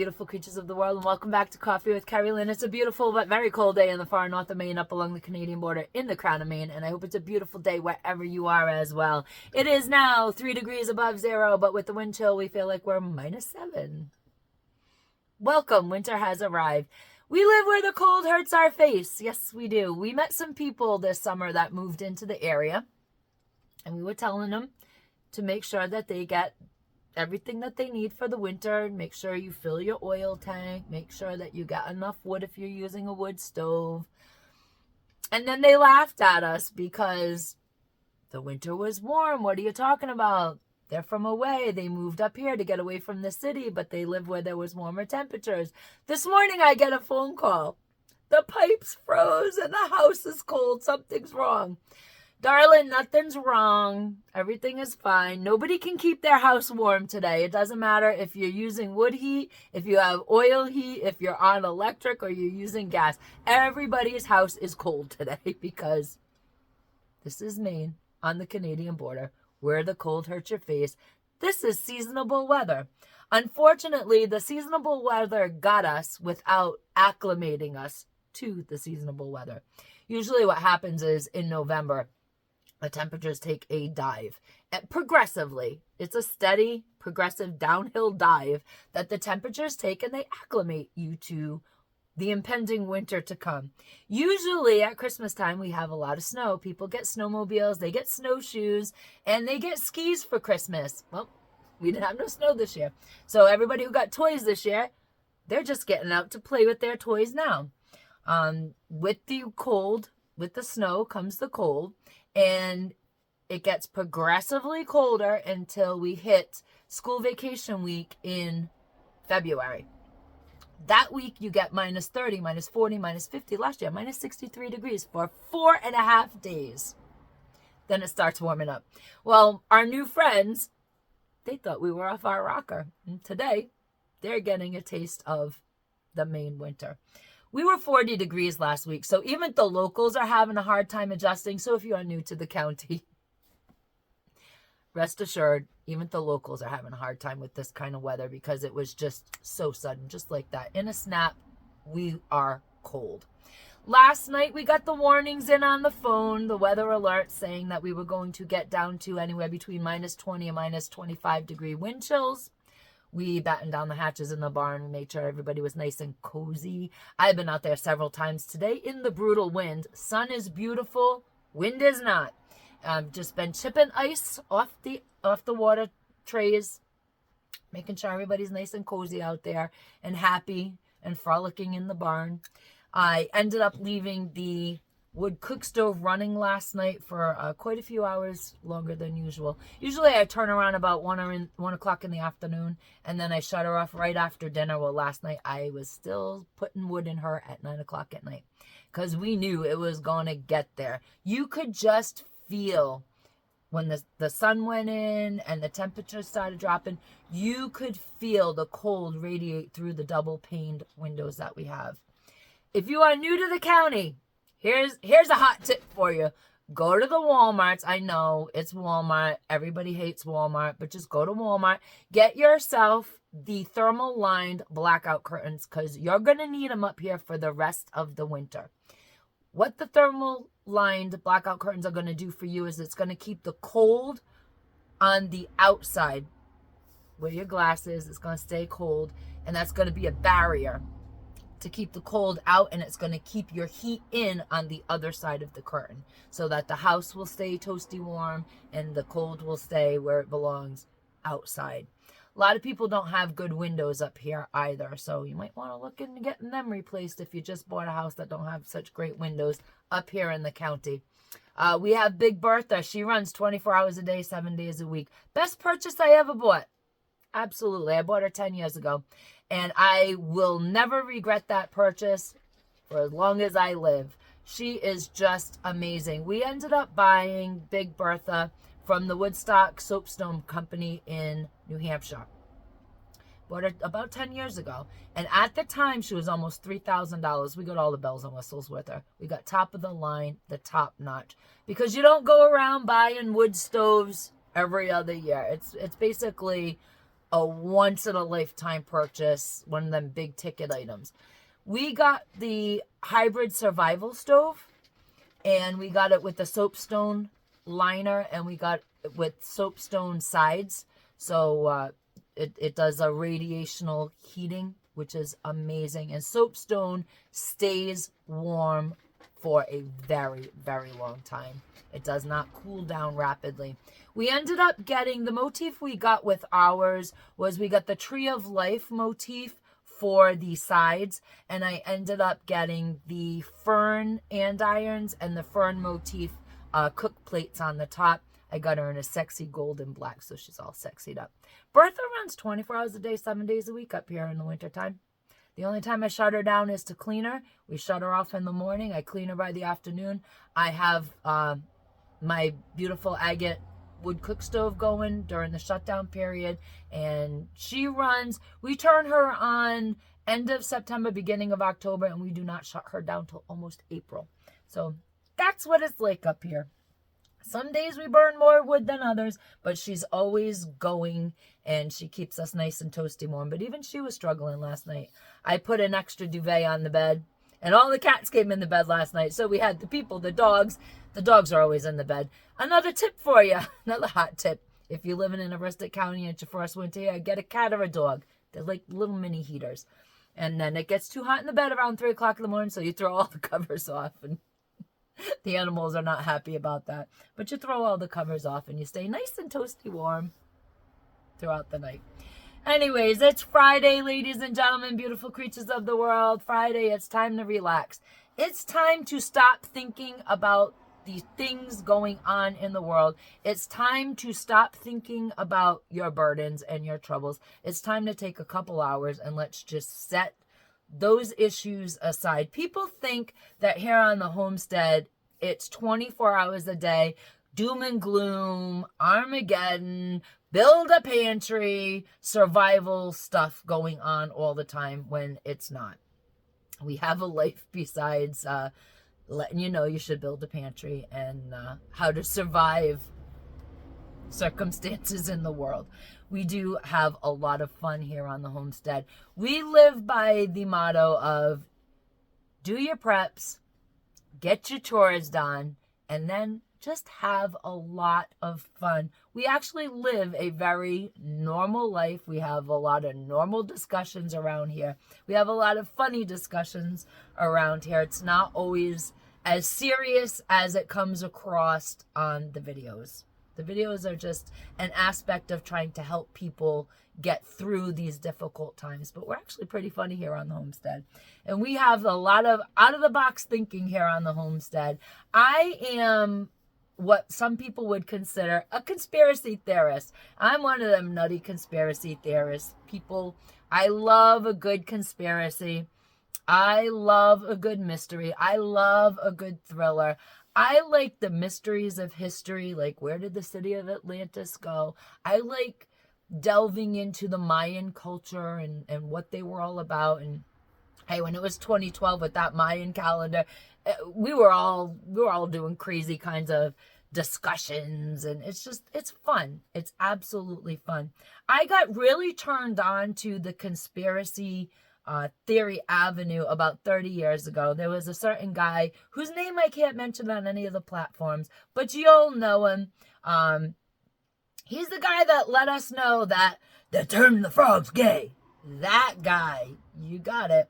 beautiful creatures of the world, and welcome back to Coffee with Kerri-Lynn. It's a beautiful but very cold day in the far north of Maine, up along the Canadian border in the crown of Maine, and I hope it's a beautiful day wherever you are as well. It is now 3 degrees above zero, but with the wind chill, we feel like we're -7. Welcome, winter has arrived. We live where the cold hurts our face. Yes, we do. We met some people this summer that moved into the area, and we were telling them to make sure that they get everything that they need for the winter. Make sure you fill your oil tank. Make sure that you got enough wood if you're using a wood stove. And then they laughed at us because the winter was warm. What are you talking about? They're from away. They moved up here to get away from the city, but they live where there was warmer temperatures. This morning I get a phone call. The pipes froze and the house is cold. Something's wrong. Darling, nothing's wrong. Everything is fine. Nobody can keep their house warm today. It doesn't matter if you're using wood heat, if you have oil heat, if you're on electric, or you're using gas. Everybody's house is cold today because this is Maine on the Canadian border where the cold hurts your face. This is seasonable weather. Unfortunately, the seasonable weather got us without acclimating us to the seasonable weather. Usually what happens is in November, the temperatures take a dive progressively. It's a steady, progressive downhill dive that the temperatures take, and they acclimate you to the impending winter to come. Usually at Christmas time, we have a lot of snow. People get snowmobiles, they get snowshoes, and they get skis for Christmas. Well, we didn't have no snow this year. So everybody who got toys this year, they're just getting out to play with their toys now. With the cold, with the snow comes the cold, and it gets progressively colder until we hit school vacation week in February. That week you get -30, -40, -50. Last year, -63 degrees for 4.5 days. Then it starts warming up. Well, our new friends, they thought we were off our rocker. And today, they're getting a taste of the Maine winter. We were 40 degrees last week, so even the locals are having a hard time adjusting. So if you are new to the county, rest assured, even the locals are having a hard time with this kind of weather because it was just so sudden, just like that. In a snap, we are cold. Last night, we got the warnings in on the phone, the weather alert saying that we were going to get down to anywhere between -20 and -25 degree wind chills. We battened down the hatches in the barn and made sure everybody was nice and cozy. I've been out there several times today in the brutal wind. Sun is beautiful. Wind is not. I've just been chipping ice off the water trays, making sure everybody's nice and cozy out there and happy and frolicking in the barn. I ended up leaving the wood cook stove running last night for quite a few hours longer than usual. Usually I turn around about 1 o'clock in the afternoon, and then I shut her off right after dinner. Well, last night I was still putting wood in her at 9 o'clock at night because we knew it was going to get there. You could just feel when the sun went in and the temperature started dropping, you could feel the cold radiate through the double paned windows that we have. If you are new to the county, Here's a hot tip for you. Go to the Walmarts. I know it's Walmart. Everybody hates Walmart, but just go to Walmart. Get yourself the thermal lined blackout curtains because you're going to need them up here for the rest of the winter. What the thermal lined blackout curtains are going to do for you is it's going to keep the cold on the outside where your glass is. It's going to stay cold, and that's going to be a barrier to keep the cold out, and it's going to keep your heat in on the other side of the curtain so that the house will stay toasty warm and the cold will stay where it belongs, outside. A lot of people don't have good windows up here either, so you might want to look into getting them replaced if you just bought a house that don't have such great windows up here in the county. We have Big Bertha. She runs 24 hours a day, 7 days a week. Best purchase I ever bought. Absolutely. I bought her 10 years ago. And I will never regret that purchase for as long as I live. She is just amazing. We ended up buying Big Bertha from the Woodstock Soapstone Company in New Hampshire. Bought her about 10 years ago. And at the time, she was almost $3,000. We got all the bells and whistles with her. We got top of the line, the top notch. Because you don't go around buying wood stoves every other year. It's basically a once-in-a-lifetime purchase, one of them big ticket items. We got the hybrid survival stove, and we got it with the soapstone liner, and we got it with soapstone sides. So it does a radiational heating, which is amazing. And soapstone stays warm for a very, very long time. It does not cool down rapidly. We ended up getting, the motif we got with ours was we got the Tree of Life motif for the sides, and I ended up getting the fern andirons and the fern motif cook plates on the top. I got her in a sexy golden black, so she's all sexied up. Bertha runs 24 hours a day, 7 days a week up here in the wintertime. The only time I shut her down is to clean her. We shut her off in the morning. I clean her by the afternoon. I have my beautiful agate wood cook stove going during the shutdown period, and she runs. We turn her on end of September, beginning of October, and we do not shut her down till almost April. So that's what it's like up here. Some days we burn more wood than others, but she's always going, and she keeps us nice and toasty warm. But even she was struggling last night. I put an extra duvet on the bed, and all the cats came in the bed last night. So we had the people, the dogs. The dogs are always in the bed. Another tip for you, another hot tip. If you're living in Aroostook County and it's your first winter here, get a cat or a dog. They're like little mini heaters. And then it gets too hot in the bed around 3 o'clock in the morning, so you throw all the covers off, and the animals are not happy about that. But you throw all the covers off and you stay nice and toasty warm throughout the night. Anyways, it's Friday, ladies and gentlemen, beautiful creatures of the world. Friday, it's time to relax. It's time to stop thinking about the things going on in the world. It's time to stop thinking about your burdens and your troubles. It's time to take a couple hours and let's just set those issues aside. People think that here on the homestead, it's 24 hours a day, doom and gloom, Armageddon, build a pantry, survival stuff going on all the time, when it's not. We have a life besides letting you know you should build a pantry and how to survive circumstances in the world. We do have a lot of fun here on the homestead. We live by the motto of do your preps, get your chores done, and then just have a lot of fun. We actually live a very normal life. We have a lot of normal discussions around here. We have a lot of funny discussions around here. It's not always as serious as it comes across on the videos. The videos are just an aspect of trying to help people get through these difficult times. But we're actually pretty funny here on the homestead. And we have a lot of out-of-the-box thinking here on the homestead. I am what some people would consider a conspiracy theorist. I'm one of them nutty conspiracy theorists. People, I love a good conspiracy. I love a good mystery. I love a good thriller. I like the mysteries of history, like where did the city of Atlantis go? I like delving into the Mayan culture and what they were all about. And hey, when it was 2012 with that Mayan calendar, we were all doing crazy kinds of discussions, and it's fun. It's absolutely fun. I got really turned on to the conspiracy theory avenue about 30 years ago. There was a certain guy whose name I can't mention on any of the platforms, but you'll know him. He's the guy that let us know that they turned the frogs gay. That guy, you got it.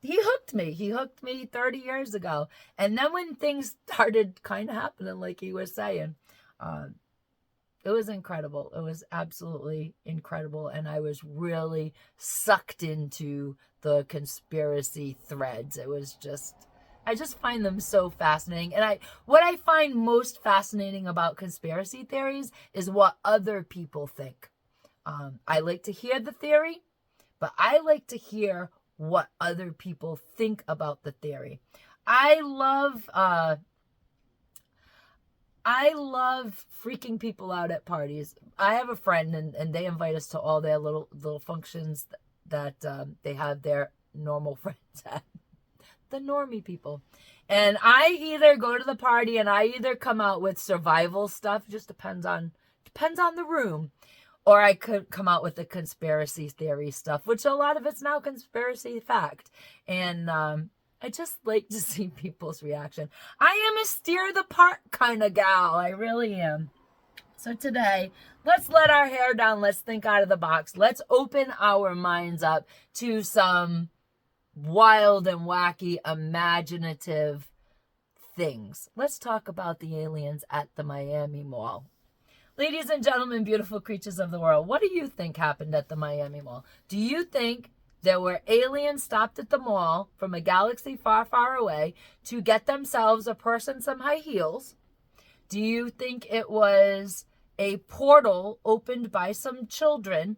He hooked me. He hooked me 30 years ago. And then when things started kind of happening, like he was saying, it was incredible. It was absolutely incredible. And I was really sucked into the conspiracy threads. It was just, I just find them so fascinating. And what I find most fascinating about conspiracy theories is what other people think. I like to hear the theory, but I like to hear what other people think about the theory. I love freaking people out at parties. I have a friend, and they invite us to all their little functions that they have their normal friends at. The normie people. And I either go to the party and I either come out with survival stuff, just depends on the room, Or I could come out with the conspiracy theory stuff, which a lot of it's now conspiracy fact. And I just like to see people's reaction. I am a steer the part kind of gal. I really am. So today, let's let our hair down. Let's think out of the box. Let's open our minds up to some wild and wacky, imaginative things. Let's talk about the aliens at the Miami Mall. Ladies and gentlemen, beautiful creatures of the world, what do you think happened at the Miami Mall? Do you think there were aliens stopped at the mall from a galaxy far, far away to get themselves a person some high heels? Do you think it was a portal opened by some children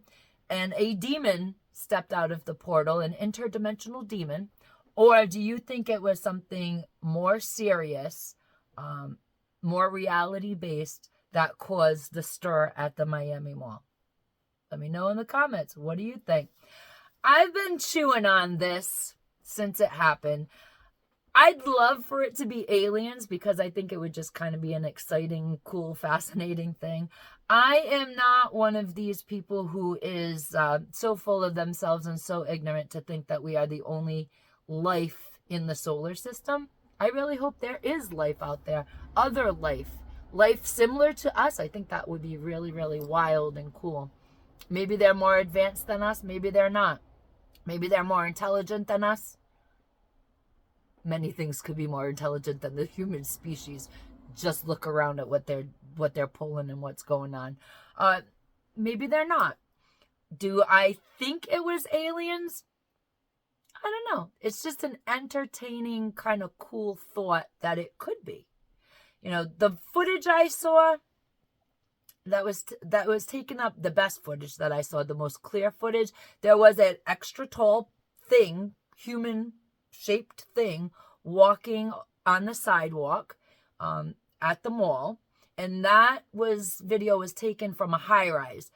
and a demon stepped out of the portal, an interdimensional demon? Or do you think it was something more serious, more reality-based that caused the stir at the Miami Mall? Let me know in the comments. What do you think? I've been chewing on this since it happened. I'd love for it to be aliens because I think it would just kind of be an exciting, cool, fascinating thing. I am not one of these people who is so full of themselves and so ignorant to think that we are the only life in the solar system. I really hope there is life out there, other life similar to us. I think that would be really, really wild and cool. Maybe they're more advanced than us. Maybe they're not. Maybe they're more intelligent than us. Many things could be more intelligent than the human species. Just look around at what they're pulling and what's going on. Maybe they're not. Do I think it was aliens? I don't know. It's just an entertaining kind of cool thought that it could be. You know, the footage I saw that was taken up, the best footage that I saw, the most clear footage, there was an extra tall thing, human-shaped thing, walking on the sidewalk at the mall. And that video was taken from a high-rise.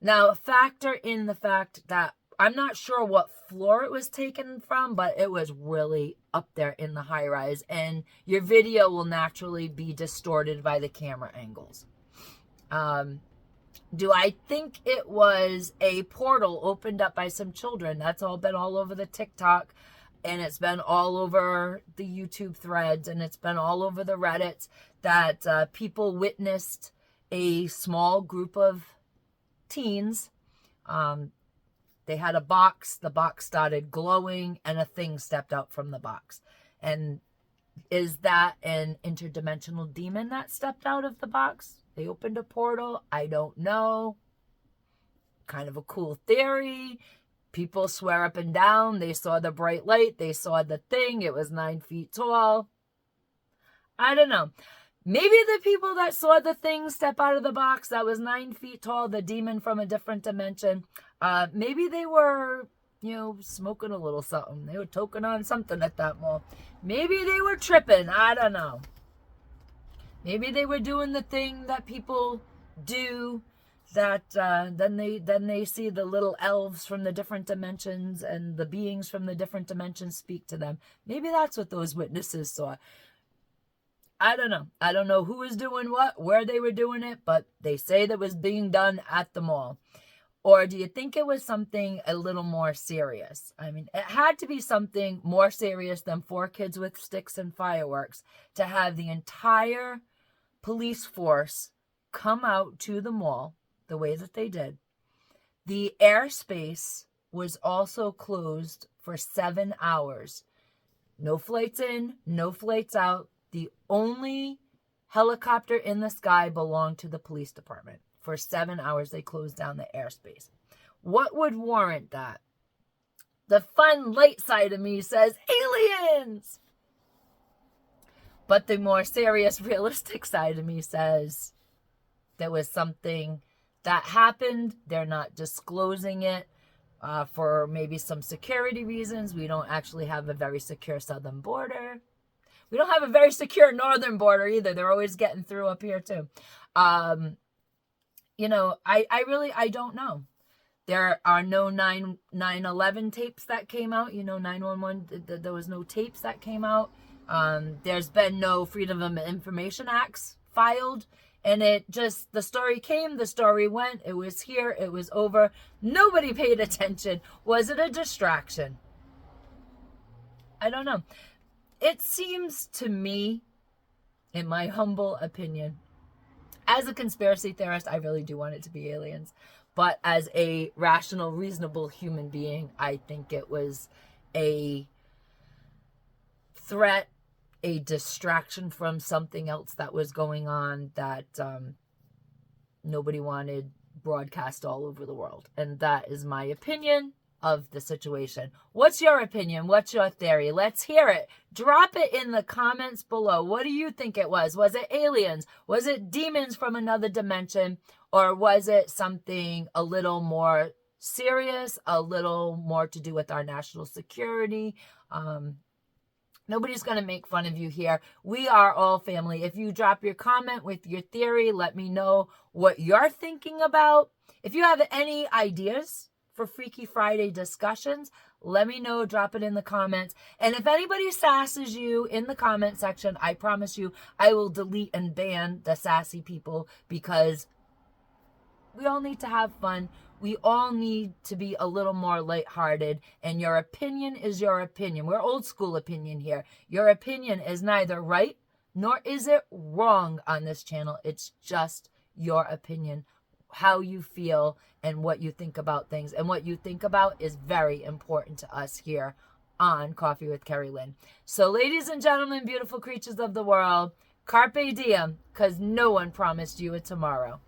Now, factor in the fact that I'm not sure what floor it was taken from, but it was really up there in the high rise. And your video will naturally be distorted by the camera angles. Do I think it was a portal opened up by some children? That's all been all over the TikTok. And it's been all over the YouTube threads. And it's been all over the Reddits that people witnessed a small group of teens. They had a box, the box started glowing, and a thing stepped out from the box. And is that an interdimensional demon that stepped out of the box? They opened a portal. I don't know. Kind of a cool theory. People swear up and down. They saw the bright light. They saw the thing. It was 9 feet tall. I don't know. Maybe the people that saw the thing step out of the box that was 9 feet tall, the demon from a different dimension, maybe they were, smoking a little something. They were toking on something at that mall. Maybe they were tripping. I don't know. Maybe they were doing the thing that people do that then they see the little elves from the different dimensions and the beings from the different dimensions speak to them. Maybe that's what those witnesses saw. I don't know. I don't know who was doing what, where they were doing it, but they say that was being done at the mall. Or do you think it was something a little more serious? I mean, it had to be something more serious than 4 kids with sticks and fireworks to have the entire police force come out to the mall the way that they did. The airspace was also closed for 7 hours. No flights in, no flights out. The only helicopter in the sky belonged to the police department. For 7 hours, they closed down the airspace. What would warrant that? The fun light side of me says aliens. But the more serious, realistic side of me says there was something that happened. They're not disclosing it for maybe some security reasons. We don't actually have a very secure southern border. We don't have a very secure northern border either. They're always getting through up here too. I don't know. There are no 9/11 tapes that came out. 911, there was no tapes that came out. There's been no Freedom of Information Acts filed And it just, the story came, the story went, it was here, it was over. Nobody paid attention. Was it a distraction? I don't know. It seems to me, in my humble opinion, as a conspiracy theorist, I really do want it to be aliens. But as a rational, reasonable human being, I think it was a threat, a distraction from something else that was going on that nobody wanted broadcast all over the world. And that is my opinion of the situation. What's your opinion? What's your theory? Let's hear it. Drop it in the comments below. What do you think it was? Was it aliens? Was it demons from another dimension? Or was it something a little more serious, a little more to do with our national security? Nobody's going to make fun of you here. We are all family. If you drop your comment with your theory, let me know what you're thinking about. If you have any ideas for Freaky Friday discussions, let me know. Drop it in the comments. And if anybody sasses you in the comment section, I promise you I will delete and ban the sassy people, because we all need to have fun. We all need to be a little more lighthearted, and your opinion is your opinion. We're old school opinion here. Your opinion is neither right nor is it wrong on this channel. It's just your opinion, how you feel and what you think about things. And what you think about is very important to us here on Coffee with Kerri-Lynn. So ladies and gentlemen, beautiful creatures of the world, carpe diem, because no one promised you a tomorrow.